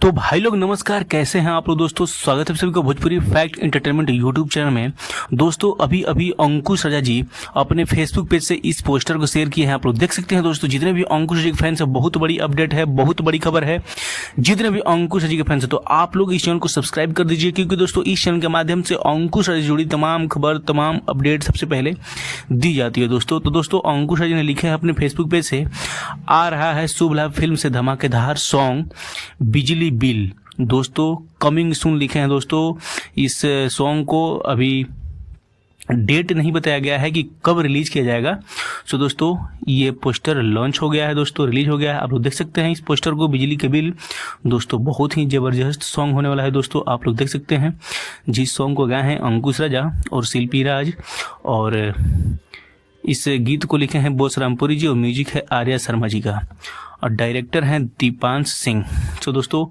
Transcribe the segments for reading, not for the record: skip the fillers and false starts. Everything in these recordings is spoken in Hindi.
तो भाई लोग नमस्कार, कैसे हैं आप लोग दोस्तों। स्वागत है सभी को Bhojpuri fact entertainment YouTube channel में। दोस्तों अभी अभी अंकुश राजा जी अपने फेसबुक पेज से इस पोस्टर को शेयर किए हैं। आप लोग देख सकते हैं दोस्तों, जितने भी अंकुश जी के फैंस हैं, बहुत बड़ी अपडेट है, बहुत बड़ी खबर है। जितने भी अंकुश जी के फैंस हैं तो आप लोग इस चैनल को सब्सक्राइब कर दीजिए, क्योंकि दोस्तों इस चैनल के माध्यम से अंकुश राजा से जुड़ी तमाम खबर, तमाम अपडेट सबसे पहले दी जाती है दोस्तों। तो दोस्तों अंकुश राजा ने लिखे हैं अपने फेसबुक पेज से, आ रहा है शुभ लाभ फिल्म से धमाकेदार सॉन्ग बिजली बिल। दोस्तों कमिंग सून लिखे हैं दोस्तों। इस सॉन्ग को अभी डेट नहीं बताया गया है कि कब रिलीज किया जाएगा। सो दोस्तों ये पोस्टर लॉन्च हो गया है दोस्तों, रिलीज हो गया है। आप लोग देख सकते हैं इस पोस्टर को, बिजली के बिल। दोस्तों बहुत ही ज़बरदस्त सॉन्ग होने वाला है दोस्तों, आप लोग देख सकते हैं। जिस सॉन्ग को गाए हैं अंकुश राजा और शिल्पी राज, और इस गीत को लिखे हैं बोस रामपुरी जी और म्यूजिक है आर्या शर्मा जी का, और डायरेक्टर हैं दीपांश सिंह। तो दोस्तों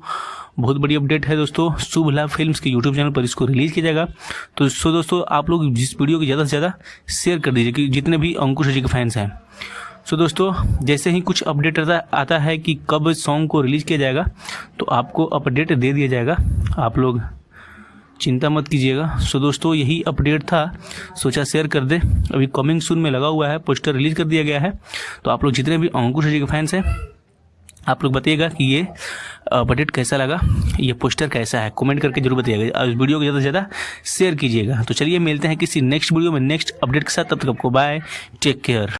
बहुत बड़ी अपडेट है दोस्तों, शुभ लाभ फिल्म्स के यूट्यूब चैनल पर इसको रिलीज़ किया जाएगा। तो दोस्तों आप लोग जिस वीडियो को ज़्यादा से ज़्यादा शेयर कर दीजिए कि जितने भी अंकुश जी के फैंस हैं। सो दोस्तों जैसे ही कुछ अपडेट आता है कि कब सॉन्ग को रिलीज़ किया जाएगा तो आपको अपडेट दे दिया जाएगा, आप लोग चिंता मत कीजिएगा। सो दोस्तों यही अपडेट था, सोचा शेयर कर दे। अभी कमिंग सून में लगा हुआ है, पोस्टर रिलीज़ कर दिया गया है। तो आप लोग जितने भी अंकुश जी के फैंस हैं आप लोग बताइएगा कि ये अपडेट कैसा लगा, ये पोस्टर कैसा है, कमेंट करके जरूर बताइएगा। इस वीडियो को ज़्यादा से ज़्यादा शेयर कीजिएगा। तो चलिए मिलते हैं किसी नेक्स्ट वीडियो में नेक्स्ट अपडेट के साथ, तब तक आपको बाय, टेक केयर।